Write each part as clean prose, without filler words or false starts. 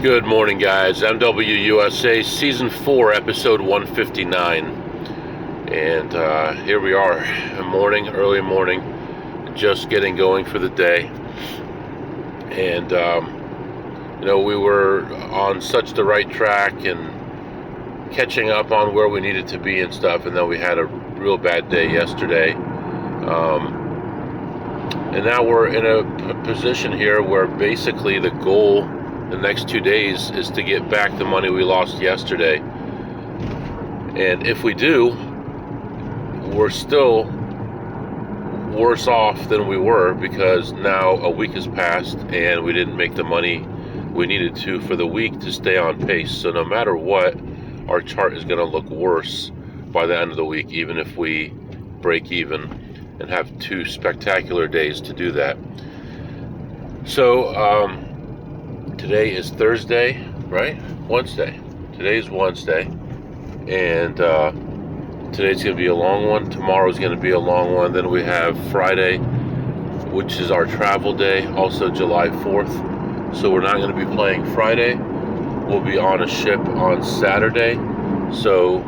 Good morning, guys. MWUSA Season 4, Episode 159. And here we are, early morning, just getting going for the day. And, we were on such the right track and catching up on where we needed to be and stuff, and then we had a real bad day yesterday. And now we're in a position here where basically the goal the next 2 days is to get back the money we lost yesterday. And if we do, we're still worse off than we were, because now a week has passed and we didn't make the money we needed to for the week to stay on pace. So no matter what, our chart is going to look worse by the end of the week, even if we break even and have 2 spectacular days to do that. So today is Thursday, right? Wednesday. Today's Wednesday, and today's going to be a long one. Tomorrow's going to be a long one. Then we have Friday, which is our travel day, also July 4th. So we're not going to be playing Friday. We'll be on a ship on Saturday. So,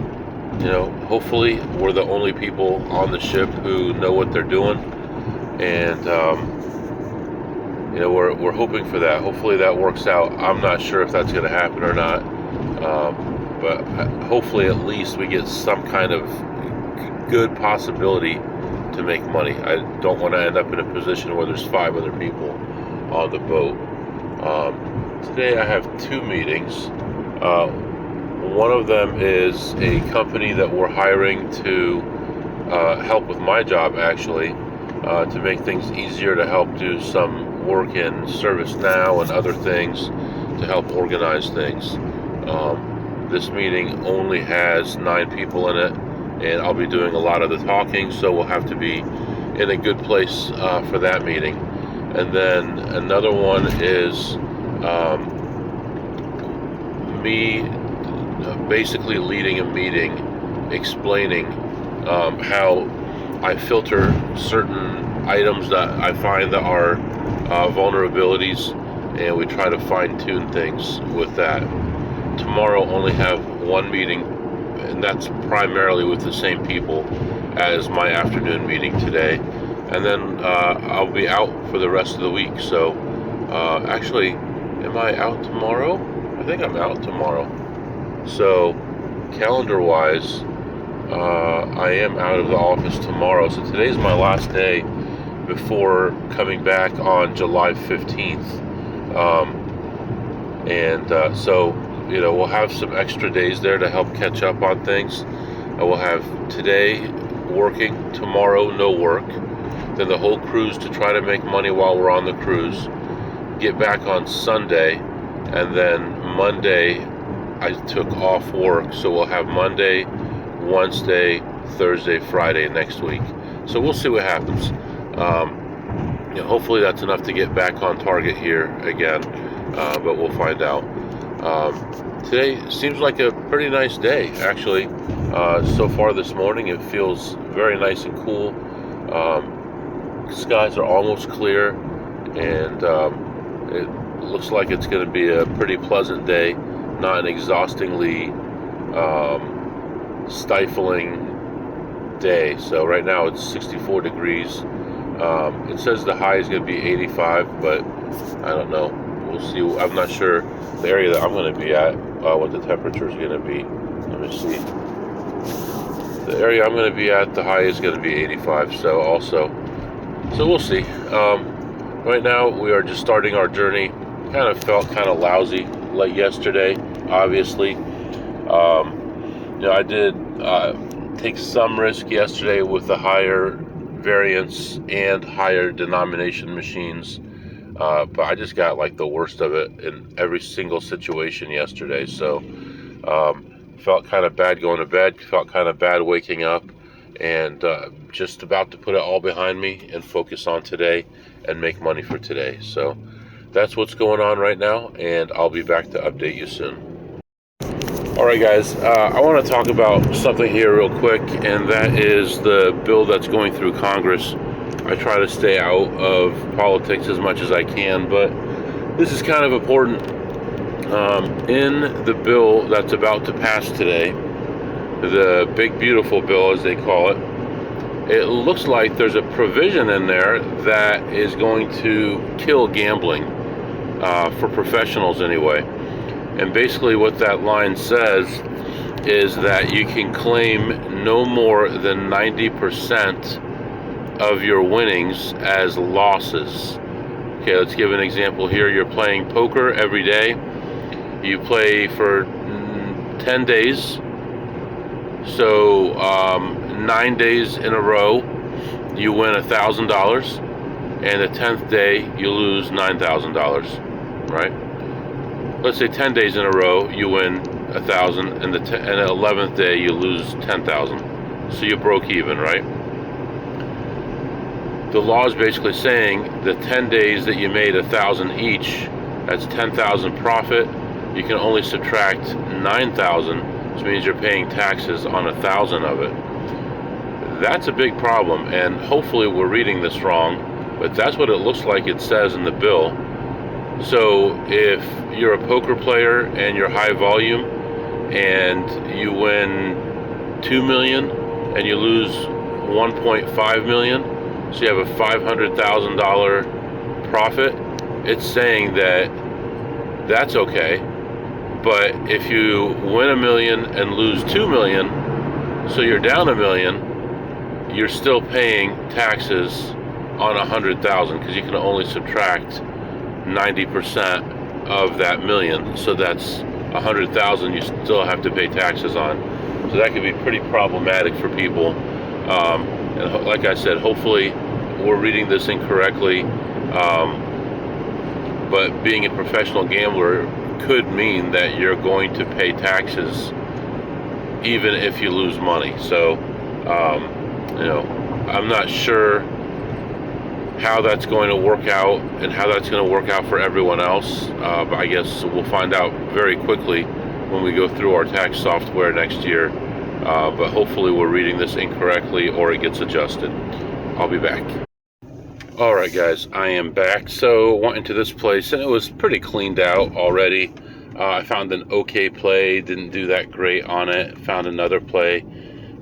hopefully we're the only people on the ship who know what they're doing. And, we're hoping for that. Hopefully that works out. I'm not sure if that's going to happen or not. But hopefully at least we get some kind of good possibility to make money. I don't want to end up in a position where there's 5 other people on the boat. Today I have 2 meetings. One of them is a company that we're hiring to help with my job, actually, to make things easier, to help do some work in ServiceNow and other things, to help organize things. This meeting only has 9 people in it, and I'll be doing a lot of the talking, so we'll have to be in a good place for that meeting. And then another one is me basically leading a meeting explaining how I filter certain items that I find that are vulnerabilities, and we try to fine-tune things with that. Tomorrow only have 1 meeting, and that's primarily with the same people as my afternoon meeting today. And then I'll be out for the rest of the week. So actually, am I out tomorrow? I think I'm out tomorrow. So calendar-wise, I am out of the office tomorrow. So today's my last day before coming back on July 15th. So we'll have some extra days there to help catch up on things. We'll have today working, tomorrow no work, then the whole cruise to try to make money while we're on the cruise, get back on Sunday, and then Monday I took off work, so we'll have Monday, Wednesday, Thursday, Friday next week. So we'll see what happens. Hopefully that's enough to get back on target here again, but we'll find out. Today seems like a pretty nice day, actually. So far this morning, it feels very nice and cool. Skies are almost clear, and it looks like it's going to be a pretty pleasant day, not an exhaustingly stifling day. So right now it's 64 degrees. It says the high is going to be 85, but I don't know. We'll see. I'm not sure the area that I'm going to be at, what the temperature is going to be. Let me see. The area I'm going to be at, the high is going to be 85. So we'll see. Right now we are just starting our journey. Kind of felt kind of lousy like yesterday, obviously. I did take some risk yesterday with the higher variance and higher denomination machines, but I just got like the worst of it in every single situation yesterday. So felt kind of bad going to bed, felt kind of bad waking up, and just about to put it all behind me and focus on today and make money for today. So that's what's going on right now, and I'll be back to update you soon. Alright guys, I want to talk about something here real quick, and that is the bill that's going through Congress. I try to stay out of politics as much as I can, but this is kind of important. In the bill that's about to pass today, the big beautiful bill as they call it, it looks like there's a provision in there that is going to kill gambling, for professionals anyway. And basically what that line says is that you can claim no more than 90% of your winnings as losses. Okay, let's give an example here. You're playing poker every day. You play for 10 days. So 9 days in a row, you win $1,000. And the 10th day, you lose $9,000, right? Let's say 10 days in a row, you win 1,000, and the 11th day, you lose 10,000. So you broke even, right? The law is basically saying the 10 days that you made 1,000 each, that's 10,000 profit. You can only subtract 9,000, which means you're paying taxes on 1,000 of it. That's a big problem, and hopefully we're reading this wrong, but that's what it looks like it says in the bill. So if you're a poker player and you're high volume and you win 2 million and you lose 1.5 million, so you have a $500,000 profit, it's saying that that's okay. But if you win 1 million and lose 2 million, so you're down 1 million, you're still paying taxes on 100,000 because you can only subtract 90% of that million. So that's 100,000 you still have to pay taxes on. So that could be pretty problematic for people. And like I said, hopefully we're reading this incorrectly. But being a professional gambler could mean that you're going to pay taxes even if you lose money. So, I'm not sure how that's going to work out and how that's going to work out for everyone else. But I guess we'll find out very quickly when we go through our tax software next year. But hopefully we're reading this incorrectly or it gets adjusted. I'll be back. Alright guys, I am back. So went into this place and it was pretty cleaned out already. I found an okay play, didn't do that great on it. Found another play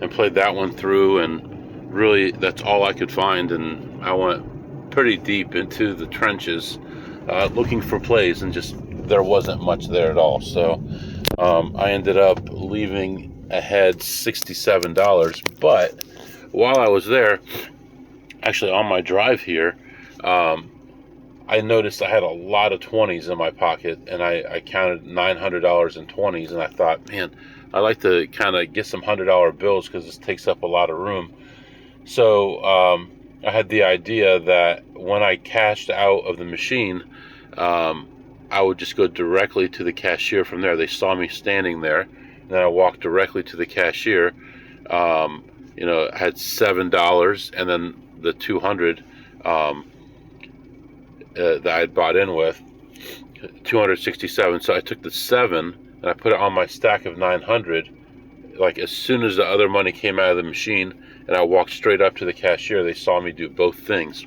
and played that one through, and really that's all I could find. And I went pretty deep into the trenches looking for plays, and just there wasn't much there at all. So I ended up leaving ahead $67. But while I was there, actually on my drive here, I noticed I had a lot of 20s in my pocket, and I counted $900 in 20s, and I thought, man, I like to kind of get some $100 bills because this takes up a lot of room. So I had the idea that when I cashed out of the machine, I would just go directly to the cashier from there. They saw me standing there, and then I walked directly to the cashier. I had $7, and then the 200 that I had bought in with, 267. So I took the 7 and I put it on my stack of 900. Like as soon as the other money came out of the machine, and I walked straight up to the cashier, they saw me do both things.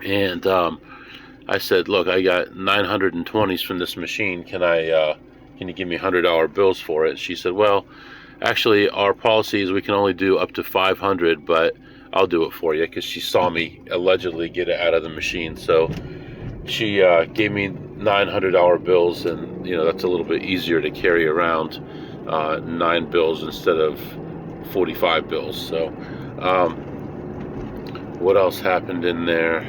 And I said, "Look, I got 920s from this machine. Can you give me $100 bills for it?" She said, "Well, actually, our policy is we can only do up to 500, but I'll do it for you," because she saw me allegedly get it out of the machine. So she gave me $900 bills, and that's a little bit easier to carry around, 9 bills instead of 45 bills. So what else happened in there?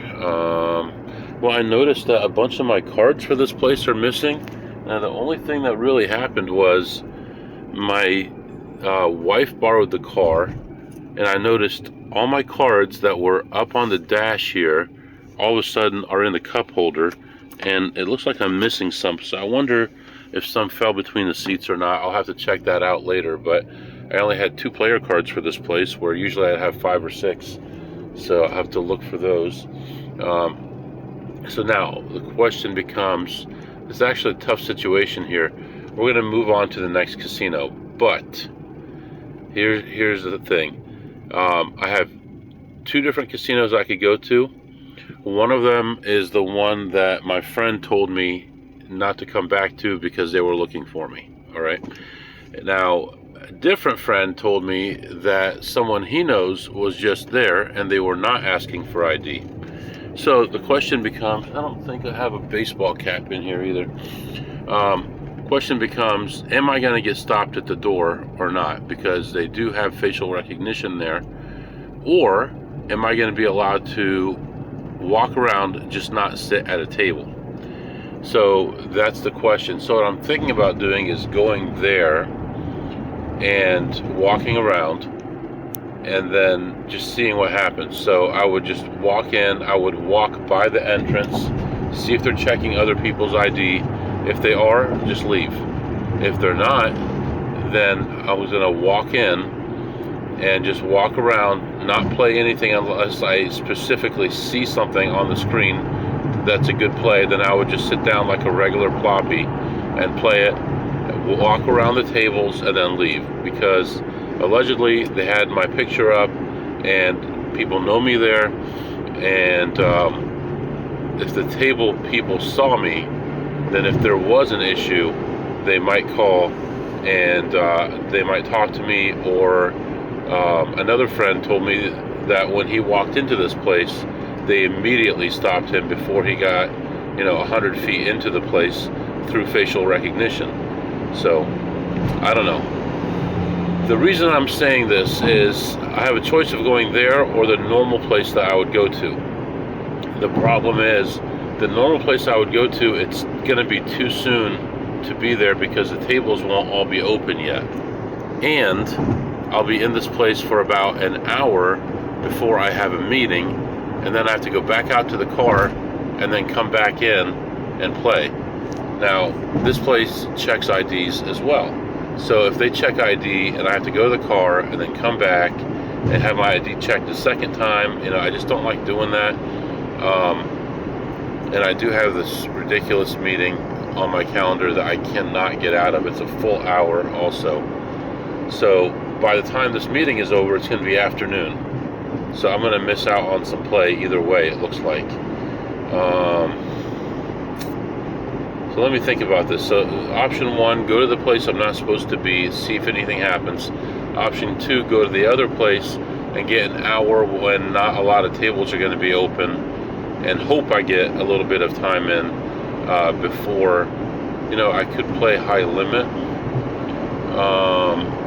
Well, I noticed that a bunch of my cards for this place are missing. Now the only thing that really happened was my wife borrowed the car, and I noticed all my cards that were up on the dash here all of a sudden are in the cup holder, and it looks like I'm missing some. So I wonder if some fell between the seats or not. I'll have to check that out later. But I only had 2 player cards for this place, where usually I'd have 5 or 6. So I'll have to look for those. So now the question becomes, it's actually a tough situation here. We're going to move on to the next casino, but here's the thing. I have 2 different casinos I could go to. One of them is the one that my friend told me not to come back to because they were looking for me. All right. Now, a different friend told me that someone he knows was just there and they were not asking for ID. So the question becomes, I don't think I have a baseball cap in here either. Question becomes, am I going to get stopped at the door or not? Because they do have facial recognition there. Or am I going to be allowed to walk around, just not sit at a table? So that's the question. So what I'm thinking about doing is going there and walking around and then just seeing what happens. So I would just walk in, I would walk by the entrance, see if they're checking other people's ID. If they are, just leave. If they're not, then I was going to walk in and just walk around, not play anything unless I specifically see something on the screen that's a good play. Then I would just sit down like a regular ploppy and play it, walk around the tables, and then leave. Because allegedly they had my picture up and people know me there, and if the table people saw me, then if there was an issue, they might call and they might talk to me. Or another friend told me that when he walked into this place, they immediately stopped him before he got 100 feet into the place through facial recognition. So I don't know. The reason I'm saying this is I have a choice of going there or the normal place that I would go to. The problem is, the normal place I would go to, it's going to be too soon to be there because the tables won't all be open yet. And I'll be in this place for about an hour before I have a meeting, and then I have to go back out to the car and then come back in and play. Now, this place checks IDs as well. So if they check ID and I have to go to the car and then come back and have my ID checked a second time, I just don't like doing that. And I do have this ridiculous meeting on my calendar that I cannot get out of. It's a full hour also. So by the time this meeting is over, it's going to be afternoon. So I'm going to miss out on some play either way, it looks like. So let me think about this. So option 1, go to the place I'm not supposed to be, see if anything happens. Option 2, go to the other place and get an hour when not a lot of tables are going to be open, and hope I get a little bit of time in before, I could play high limit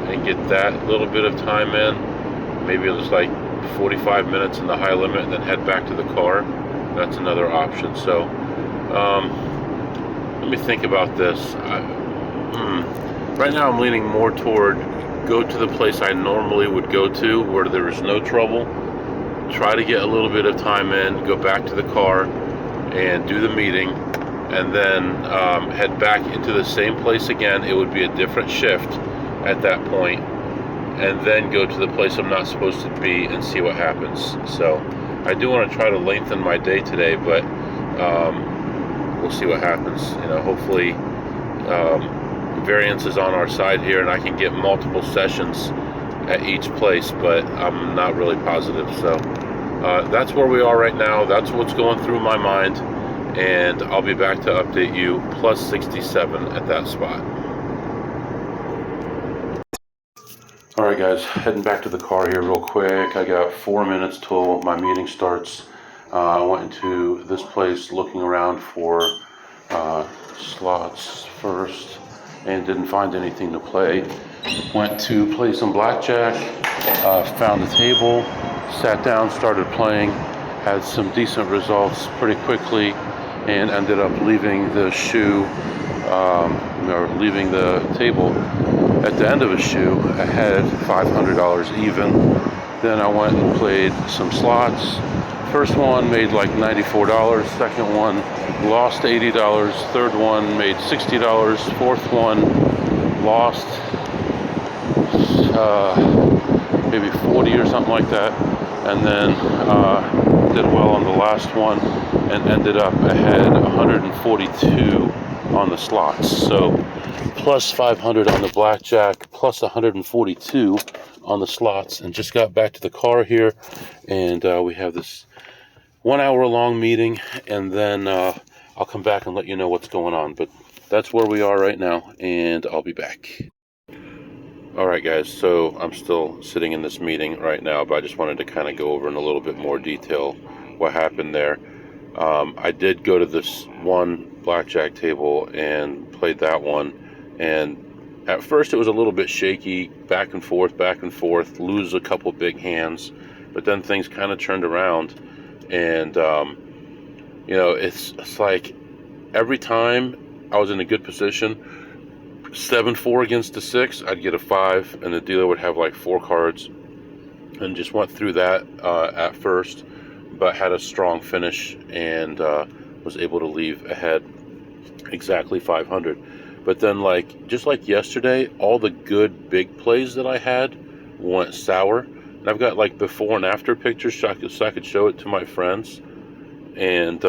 and get that little bit of time in. Maybe it was like 45 minutes in the high limit and then head back to the car. That's another option. So let me think about this. Right now I'm leaning more toward go to the place I normally would go to where there is no trouble. Try to get a little bit of time in, go back to the car and do the meeting, and then head back into the same place again. It would be a different shift at that point, and then go to the place I'm not supposed to be and see what happens. So I do want to try to lengthen my day today, but we'll see what happens. Hopefully variance is on our side here and I can get multiple sessions at each place, but I'm not really positive. So that's where we are right now. That's what's going through my mind, and I'll be back to update you. Plus 67 at that spot. All right, guys, heading back to the car here real quick. I got 4 minutes till my meeting starts. I went into this place looking around for slots first and didn't find anything to play. Went to play some blackjack, found a table, sat down, started playing, had some decent results pretty quickly, and ended up leaving the shoe, or leaving the table at the end of a shoe. I had $500 even. Then I went and played some slots. First one made like $94, second one lost $80, third one made $60, fourth one lost maybe 40 or something like that, and then did well on the last one and ended up ahead 142 on the slots. So plus 500 on the blackjack, plus 142 on the slots, and just got back to the car here, and we have this 1 hour long meeting, and then I'll come back and let you know what's going on. But that's where we are right now, and I'll be back. All right, guys, so I'm still sitting in this meeting right now, but I just wanted to kind of go over in a little bit more detail what happened there. I did go to this one blackjack table and played that one, and at first it was a little bit shaky, back and forth, lose a couple big hands, but then things kind of turned around, and it's like every time I was in a good position, 7-4 against the 6, I'd get a 5, and the dealer would have like 4 cards, and just went through that at first, but had a strong finish and was able to leave ahead exactly 500. But then, just like yesterday, all the good big plays that I had went sour, and I've got like before and after pictures so I could show it to my friends, and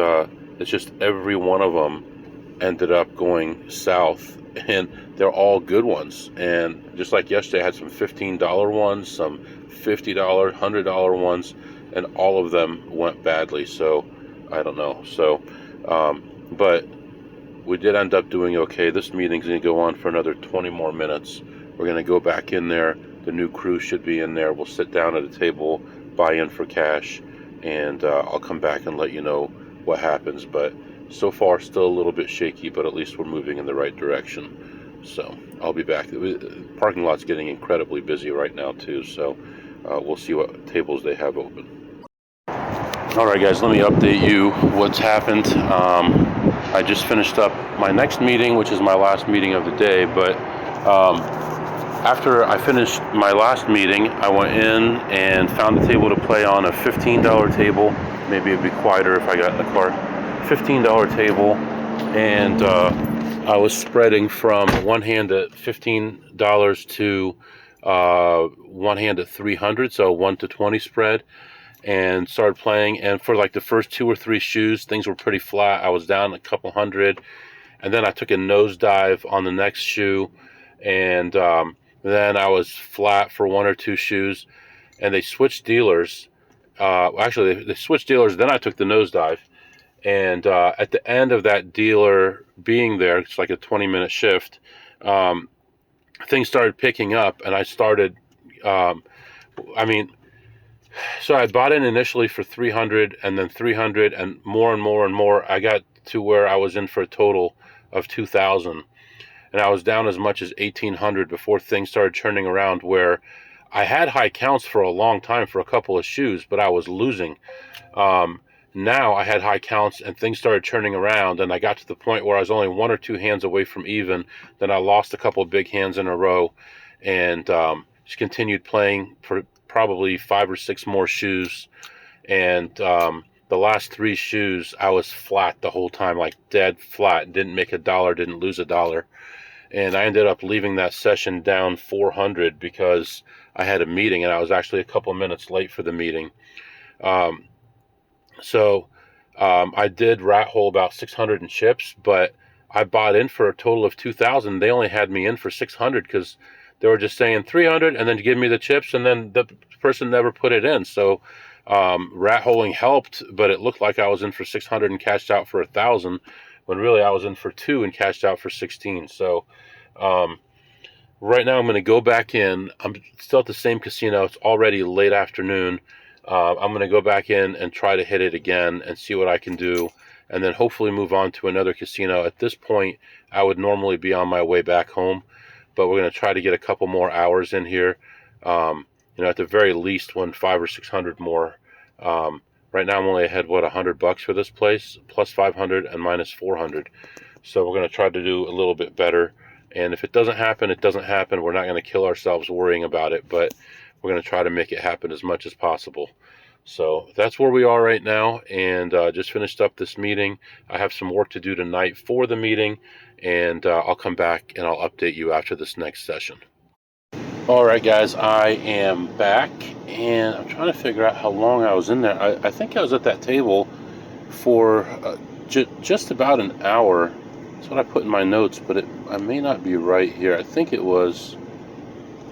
it's just every one of them ended up going south, and they're all good ones. And just like yesterday, I had some $15 ones, some $50, $100 ones, and all of them went badly. So I don't know. So but we did end up doing okay. This meeting's going to go on for another 20 more minutes. We're going to go back in there. The new crew should be in there. We'll sit down at a table, buy in for cash, and I'll come back and let you know what happens. But so far, still a little bit shaky, but at least we're moving in the right direction. So I'll be back. The parking lot's getting incredibly busy right now, too, so we'll see what tables they have open. All right, guys, let me update you what's happened. I just finished up my next meeting, which is my last meeting of the day, but after I finished my last meeting, I went in and found a table to play on, a $15 table. Maybe it'd be quieter if I got in the car. $15 table, and I was spreading from one hand at $15 to one hand at 300, so 1 to 20 spread, and started playing. And for like the first 2 or 3 shoes, things were pretty flat. I was down a couple hundred, and then I took a nosedive on the next shoe, and then I was flat for 1 or 2 shoes, and they switched dealers. Actually, they switched dealers. Then I took the nosedive. And at the end of that dealer being there, it's like a 20-minute shift, things started picking up, and I started, so I bought in initially for 300, and then 300, and more and more and more. I got to where I was in for a total of 2,000, and I was down as much as 1,800 before things started turning around, where I had high counts for a long time for a couple of shoes, but I was losing. Now I had high counts, and things started turning around, and I got to the point where I was only 1 or 2 hands away from even. Then I lost a couple of big hands in a row, and just continued playing for probably 5 or 6 more shoes. And the last 3 shoes, I was flat the whole time, like dead flat. Didn't make a dollar, didn't lose a dollar. And I ended up leaving that session down 400 because I had a meeting, and I was actually a couple minutes late for the meeting. So I did rat hole about 600 in chips, but I bought in for a total of 2,000. They only had me in for 600 because they were just saying 300 and then give me the chips, and then the person never put it in. So rat holing helped, but it looked like I was in for 600 and cashed out for 1,000, when really I was in for 2 and cashed out for 16. So right now I'm going to go back in. I'm still at the same casino. It's already late afternoon. I'm going to go back in and try to hit it again and see what I can do, and then hopefully move on to another casino. At this point, I would normally be on my way back home, but we're going to try to get a couple more hours in here. At the very least, win 500 or 600 more. Right now, I'm only ahead, $100 for this place, plus 500 and minus 400. So we're going to try to do a little bit better. And if it doesn't happen, it doesn't happen. We're not going to kill ourselves worrying about it, but we're going to try to make it happen as much as possible. So that's where we are right now, and just finished up this meeting. I have some work to do tonight for the meeting, and I'll come back and I'll update you after this next session. All right, guys, I am back, and I'm trying to figure out how long I was in there. I think I was at that table for just about an hour. That's what I put in my notes, but I may not be right here. I think it was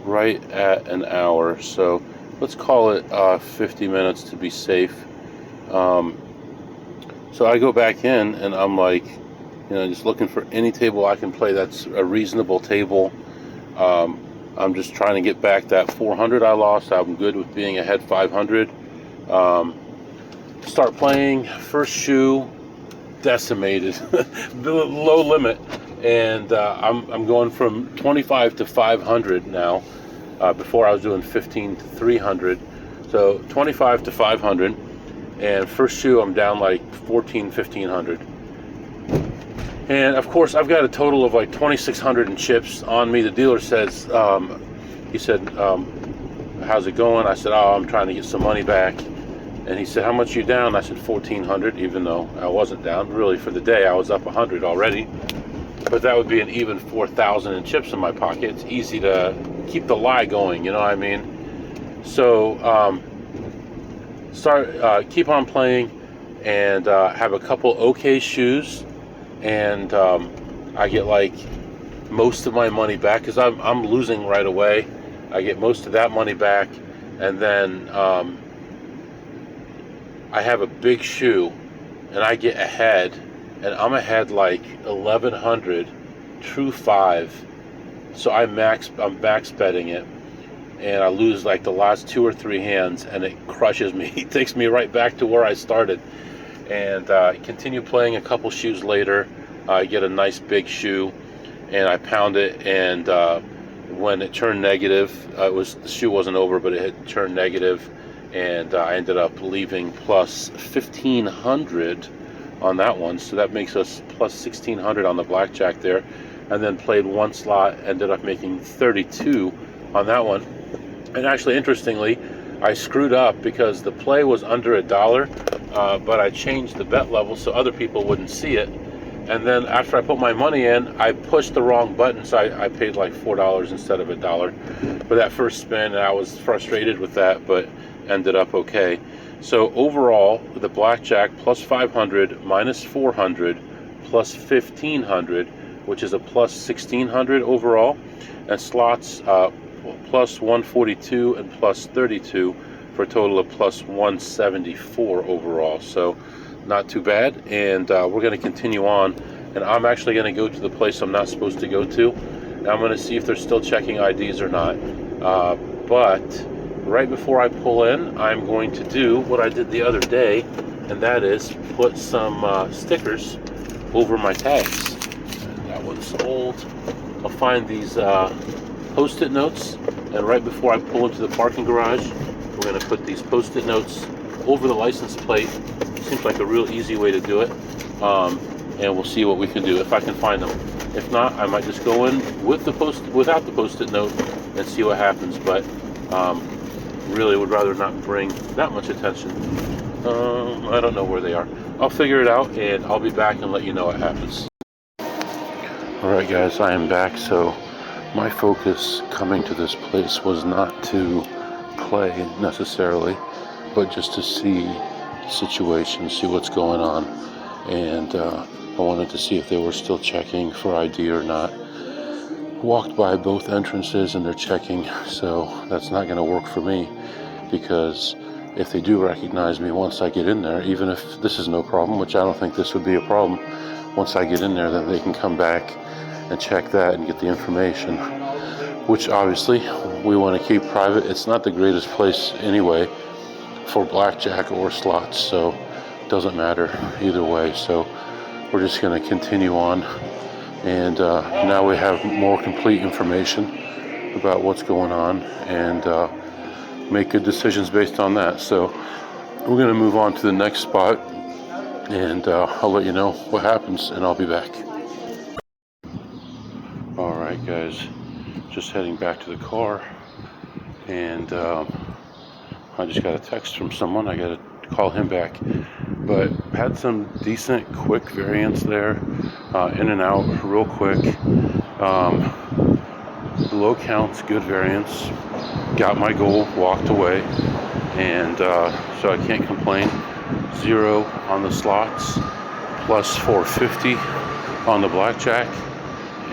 right at an hour, so let's call it 50 minutes to be safe. So I go back in and I'm like, just looking for any table I can play that's a reasonable table. I'm just trying to get back that 400 I lost. I'm good with being ahead 500. Start playing, first shoe, decimated, low limit, and I'm going from 25 to 500 now. Before I was doing 15 to 300, so 25 to 500, and first shoe I'm down like 1500. And of course I've got a total of like 2600 in chips on me. The dealer says, he said, how's it going? I said, oh, I'm trying to get some money back. And he said, how much you down? I said 1400, even though I wasn't down. Really, for the day I was up 100 already, but that would be an even 4,000 in chips in my pocket. It's easy to keep the lie going, you know what I mean? So keep on playing, and have a couple okay shoes, and I get like most of my money back, because I'm losing right away. I get most of that money back, and then I have a big shoe, and I get ahead, and I'm ahead like 1100, true 5. So I'm max betting it, and I lose like the last 2 or 3 hands, and it crushes me. It takes me right back to where I started, and continue playing. A couple shoes later, I get a nice big shoe, and I pound it, and when it turned negative, the shoe wasn't over, but it had turned negative, and I ended up leaving plus 1500 on that one. So that makes us plus 1600 on the blackjack there, and then played one slot, ended up making 32 on that one. And actually, interestingly, I screwed up because the play was under $1, but I changed the bet level so other people wouldn't see it. And then after I put my money in, I pushed the wrong button, so I paid like $4 instead of $1 for that first spin, and I was frustrated with that, but ended up okay. So overall, the blackjack plus 500 minus 400 plus 1500, which is a plus 1600 overall, and slots plus 142 and plus 32 for a total of plus 174 overall. So not too bad, and we're going to continue on, and I'm actually going to go to the place I'm not supposed to go to, and I'm going to see if they're still checking IDs or not, but right before I pull in, I'm going to do what I did the other day, and that is put some stickers over my tags. And that one's old. I'll find these post-it notes, and right before I pull into the parking garage, we're going to put these post-it notes over the license plate. Seems like a real easy way to do it, and we'll see what we can do if I can find them. If not, I might just go in without the post-it note and see what happens, but really would rather not bring that much attention. I don't know where they are. I'll figure it out, and I'll be back and let you know what happens. Alright guys, I am back. So my focus coming to this place was not to play necessarily, but just to see the situation, see what's going on, and I wanted to see if they were still checking for ID or not. Walked by both entrances and they're checking, so that's not going to work for me, because if they do recognize me once I get in there, even if this is no problem, which I don't think this would be a problem, once I get in there, then they can come back and check that and get the information, which obviously we want to keep private. It's not the greatest place anyway for blackjack or slots, so it doesn't matter either way. So we're just going to continue on, and now we have more complete information about what's going on, and make good decisions based on that. So we're going to move on to the next spot, and I'll let you know what happens, and I'll be back. Alright guys, just heading back to the car, and I just got a text from someone. I got to call him back, but had some decent quick variance there, in and out real quick, low counts, good variance, got my goal, walked away, and so I can't complain. 0 on the slots, plus 450 on the blackjack,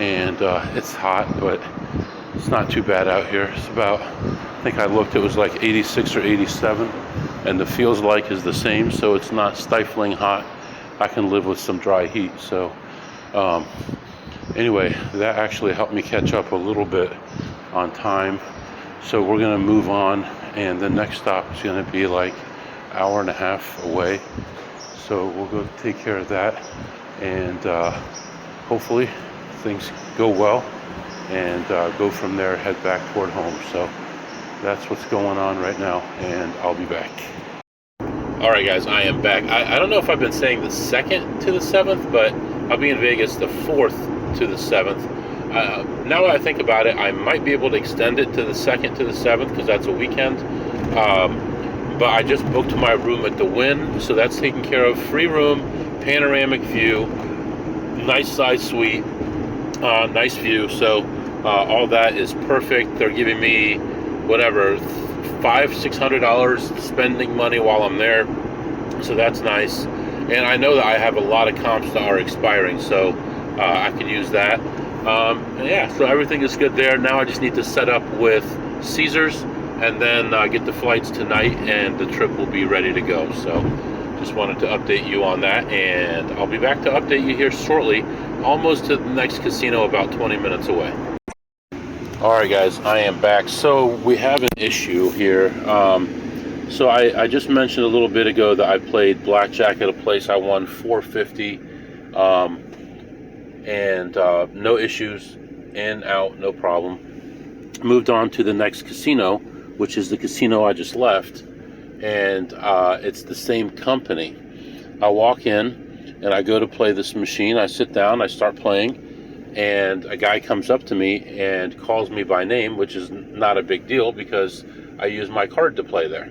and it's hot, but it's not too bad out here. It's about, I think I looked, it was like 86 or 87, and the feels like is the same, so it's not stifling hot. I can live with some dry heat. So anyway, that actually helped me catch up a little bit on time. So we're gonna move on, and the next stop is gonna be like hour and a half away. So we'll go take care of that, and hopefully things go well, and go from there, head back toward home. So that's what's going on right now, and I'll be back. All right, guys, I am back. I don't know if I've been saying the 2nd to the 7th, but I'll be in Vegas the 4th to the 7th. Now that I think about it, I might be able to extend it to the 2nd to the 7th because that's a weekend. But I just booked my room at the Wynn, so that's taken care of. Free room, panoramic view, nice size suite, nice view. So all that is perfect. They're giving me whatever, $500-600 spending money while I'm there, so that's nice. And I know that I have a lot of comps that are expiring, so I can use that. And yeah, so everything is good there. Now I just need to set up with Caesars, and then get the flights tonight, and the trip will be ready to go. So just wanted to update you on that, and I'll be back to update you here shortly, almost to the next casino, about 20 minutes away. All right, guys, I am back. So we have an issue here. So I just mentioned a little bit ago that I played blackjack at a place. I won $450, and no issues, in, out, no problem. Moved on to the next casino, which is the casino I just left, and it's the same company. I walk in and I go to play this machine. I sit down, I start playing, and a guy comes up to me and calls me by name, which is not a big deal because I use my card to play there,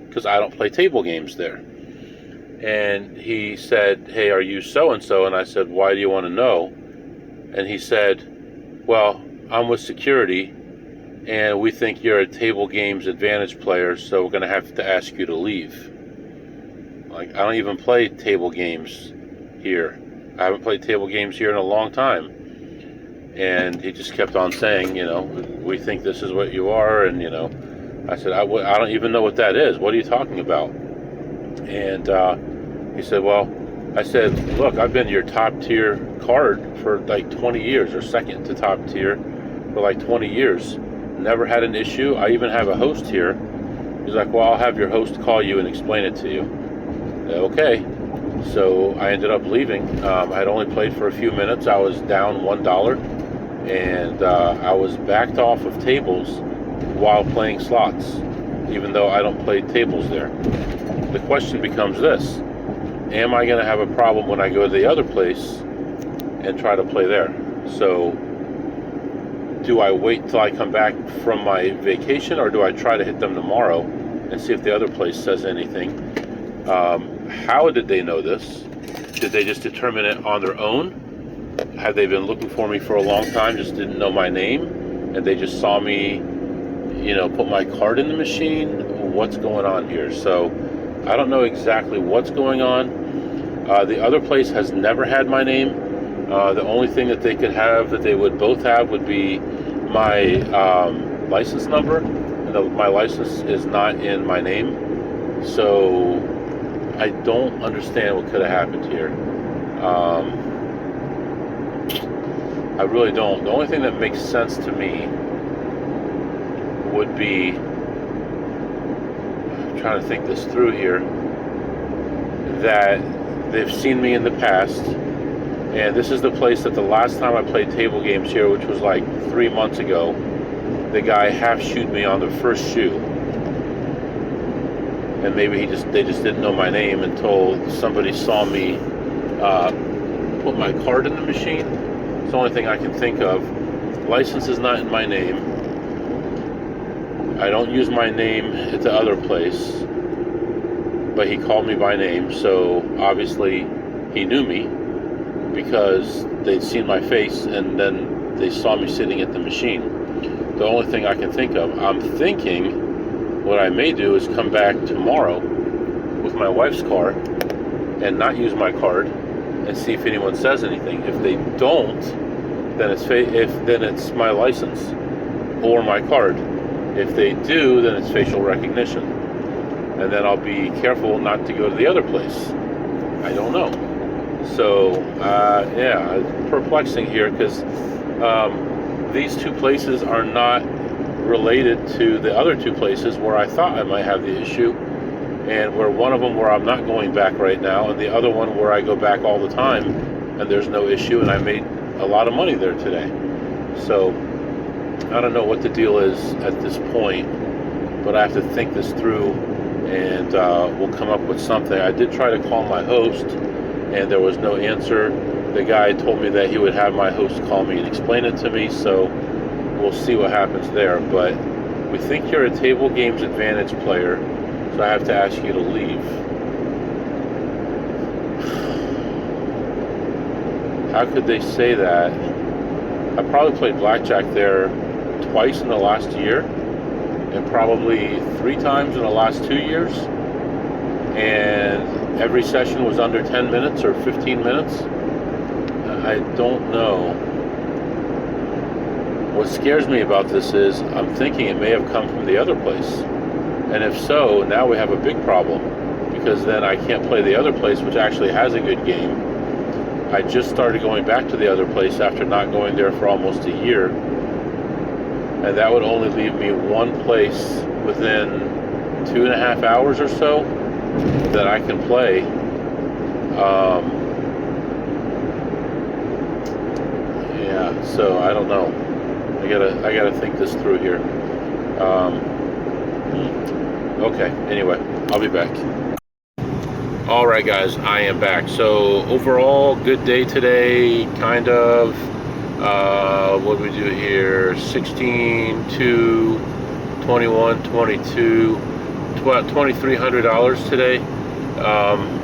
because I don't play table games there. And he said, "Hey, are you so-and-so?" And I said, "Why do you want to know?" And he said, "Well, I'm with security, and we think you're a table games advantage player, so we're going to have to ask you to leave." Like, I don't even play table games here. I haven't played table games here in a long time. And he just kept on saying, "We think this is what you are." And, I said, I don't even know what that is. What are you talking about? And he said, well, I said, "Look, I've been your top tier card for like 20 years, or second to top tier for like 20 years. Never had an issue. I even have a host here." He's like, "Well, I'll have your host call you and explain it to you." Okay. So I ended up leaving. I had only played for a few minutes. I was down $1, and I was backed off of tables while playing slots, even though I don't play tables there. The question becomes this: am I going to have a problem when I go to the other place and try to play there? So do I wait till I come back from my vacation, or do I try to hit them tomorrow and see if the other place says anything? How did they know this? Did they just determine it on their own? Had they been looking for me for a long time, just didn't know my name, and they just saw me, put my card in the machine? What's going on here? So I don't know exactly what's going on. The other place has never had my name. The only thing that they could have, that they would both have, would be my license number. And my license is not in my name. So I don't understand what could have happened here. I really don't. The only thing that makes sense to me would be, I'm trying to think this through here, that they've seen me in the past, and this is the place that the last time I played table games here, which was like 3 months ago, the guy half-shoed me on the first shoe. And maybe they just didn't know my name until somebody saw me put my card in the machine. It's the only thing I can think of. License is not in my name. I don't use my name at the other place, but he called me by name, so obviously he knew me because they'd seen my face, and then they saw me sitting at the machine. The only thing I can think of. I'm thinking what I may do is come back tomorrow with my wife's car and not use my card and see if anyone says anything. If they don't, then it's my license or my card. If they do, then it's facial recognition. And then I'll be careful not to go to the other place. I don't know. So, yeah, it's perplexing here because these two places are not related to the other two places where I thought I might have the issue, and where one of them where I'm not going back right now, and the other one where I go back all the time and there's no issue, and I made a lot of money there today. So I don't know what the deal is at this point, but I have to think this through, and we'll come up with something. I did try to call my host, and there was no answer. The guy told me that he would have my host call me and explain it to me, so we'll see what happens there. But we think you're a Table Games Advantage player, so I have to ask you to leave. How could they say that? I probably played blackjack there twice in the last year, and probably 3 times in the last 2 years, and every session was under 10 minutes or 15 minutes. I don't know. What scares me about this is I'm thinking it may have come from the other place, and if so, now we have a big problem, because then I can't play the other place, which actually has a good game. I just started going back to the other place after not going there for almost a year, and that would only leave me one place within 2.5 hours or so that I can play. Yeah, so I don't know. I gotta think this through here. Okay, anyway, I'll be back. All right, guys, I am back. So overall, good day today, kind of. What do we do here? 16 to 21, 22, $2,300 today.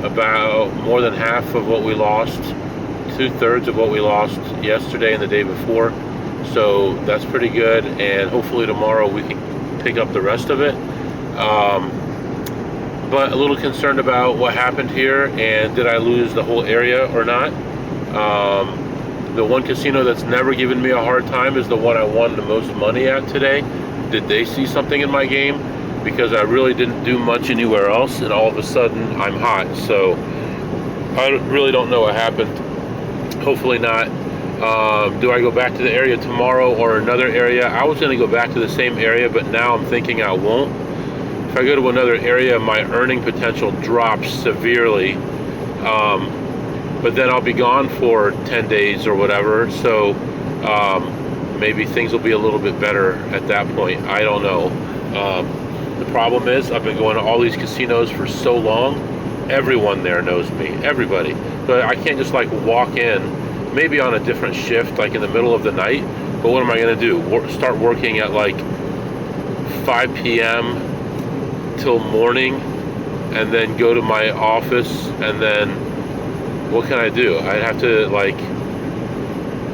About more than half of what we lost, 2/3 of what we lost yesterday and the day before. So that's pretty good, and hopefully tomorrow we can pick up the rest of it. But a little concerned about what happened here, and did I lose the whole area or not? The one casino that's never given me a hard time is the one I won the most money at today. Did they see something in my game? Because I really didn't do much anywhere else, and all of a sudden I'm hot. So I really don't know what happened. Hopefully not. Do I go back to the area tomorrow or another area? I was going to go back to the same area, but now I'm thinking I won't. If I go to another area, my earning potential drops severely. But then I'll be gone for 10 days or whatever, so maybe things will be a little bit better at that point. I don't know. The problem is I've been going to all these casinos for so long. Everyone there knows me, everybody. But I can't just like walk in, maybe on a different shift, like in the middle of the night. But what am I going to do? Start working at like 5 p.m. till morning, and then go to my office, and then what can I do? I'd have to, like,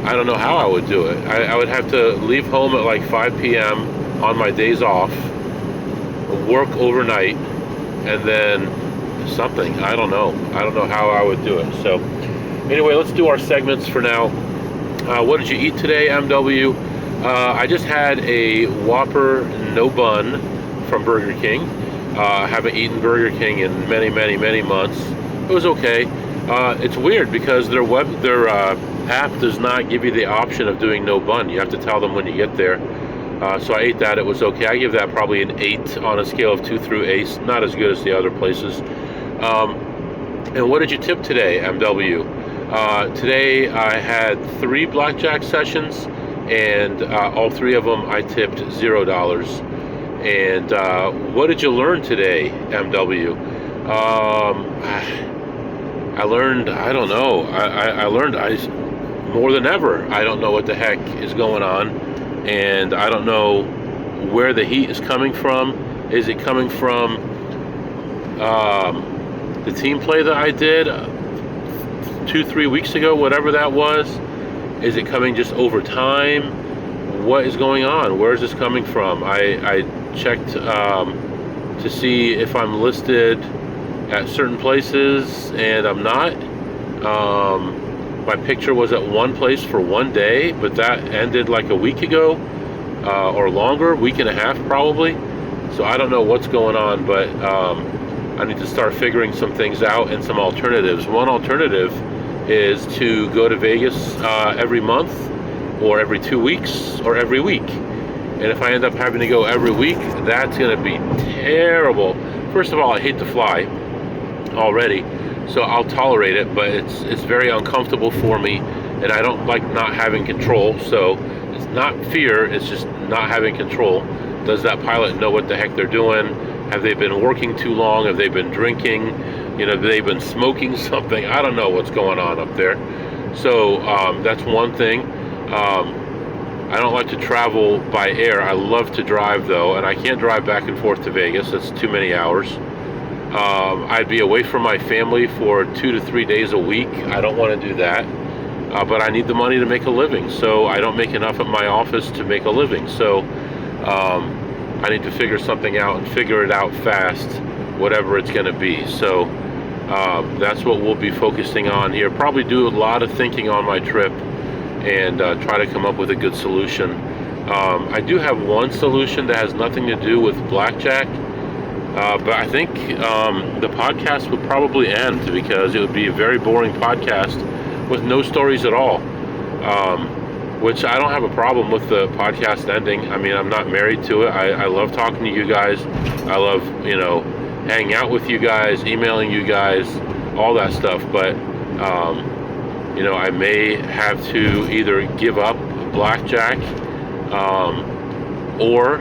I don't know how I would do it. I would have to leave home at like 5 p.m. on my days off, work overnight, and then something. I don't know. I don't know how I would do it. So anyway, let's do our segments for now. What did you eat today, MW? I just had a Whopper no bun from Burger King. I haven't eaten Burger King in many, many, many months. It was okay. It's weird because their app does not give you the option of doing no bun. You have to tell them when you get there. So I ate that. It was okay. I give that probably an 8 on a scale of 2 through 8. Not as good as the other places. And what did you tip today, MW? Today I had 3 blackjack sessions, and all 3 of them I tipped $0. And what did you learn today, MW? I learned, I don't know. I learned more than ever. I don't know what the heck is going on, and I don't know where the heat is coming from. Is it coming from the team play that I did 2-3 weeks ago, whatever that was? Is it coming just over time? What is going on? Where is this coming from? I checked to see if I'm listed at certain places, and I'm not. My picture was at one place for one day, but that ended like a week ago, or longer, week and a half probably. So I don't know what's going on, but I need to start figuring some things out and some alternatives. One alternative is to go to Vegas every month, or every 2 weeks, or every week. And if I end up having to go every week, that's going to be terrible. First of all, I hate to fly already, so I'll tolerate it, but it's very uncomfortable for me, and I don't like not having control. So it's not fear, it's just not having control. Does that pilot know what the heck they're doing? Have they been working too long? Have they been drinking? You know, have they been smoking something? I don't know what's going on up there. So that's one thing. I don't like to travel by air. I love to drive though, and I can't drive back and forth to Vegas. That's too many hours. I'd be away from my family for 2 to 3 days a week. I don't want to do that. But I need the money to make a living, so I don't make enough at my office to make a living. So I need to figure something out and figure it out fast, whatever it's going to be. So that's what we'll be focusing on here. Probably do a lot of thinking on my trip and try to come up with a good solution. I do have one solution that has nothing to do with blackjack, but I think the podcast would probably end because it would be a very boring podcast with no stories at all, which I don't have a problem with the podcast ending. I mean, I'm not married to it. I love talking to you guys. I love, hanging out with you guys, emailing you guys, all that stuff. But, I may have to either give up blackjack or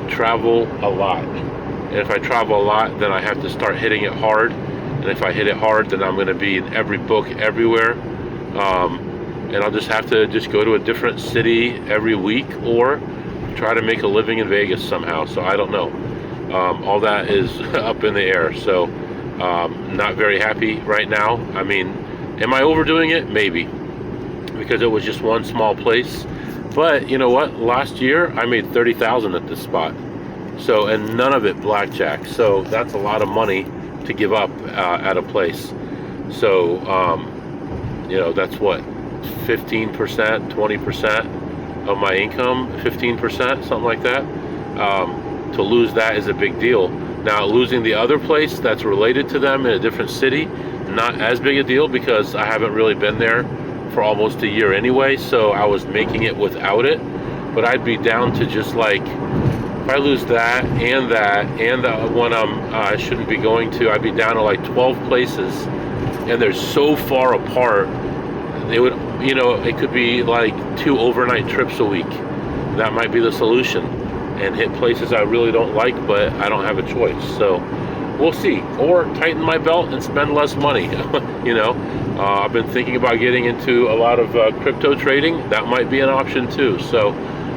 travel a lot. And if I travel a lot, then I have to start hitting it hard. And if I hit it hard, then I'm going to be in every book everywhere. And I'll just have to go to a different city every week, or try to make a living in Vegas somehow. So I don't know. All that is up in the air. So not very happy right now. I mean, am I overdoing it? Maybe, because it was just one small place. But you know what? Last year I made $30,000 at this spot. So, and none of it blackjack. So that's a lot of money to give up at a place. So, that's what, 15%, 20% of my income, 15%, something like that. To lose that is a big deal. Now, losing the other place that's related to them in a different city, not as big a deal, because I haven't really been there for almost a year anyway, so I was making it without it. But I'd be down to just like, if I lose that and the one I shouldn't be going to, I'd be down to like 12 places, and they're so far apart. They would, it could be like 2 overnight trips a week. That might be the solution, and hit places I really don't like, but I don't have a choice. So we'll see. Or tighten my belt and spend less money. I've been thinking about getting into a lot of crypto trading. That might be an option too. So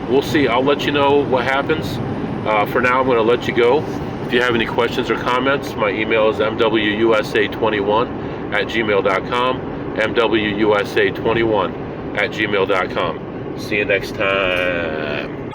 we'll see. I'll let you know what happens. For now, I'm going to let you go. If you have any questions or comments, my email is mwusa21@gmail.com. mwusa21@gmail.com. See you next time.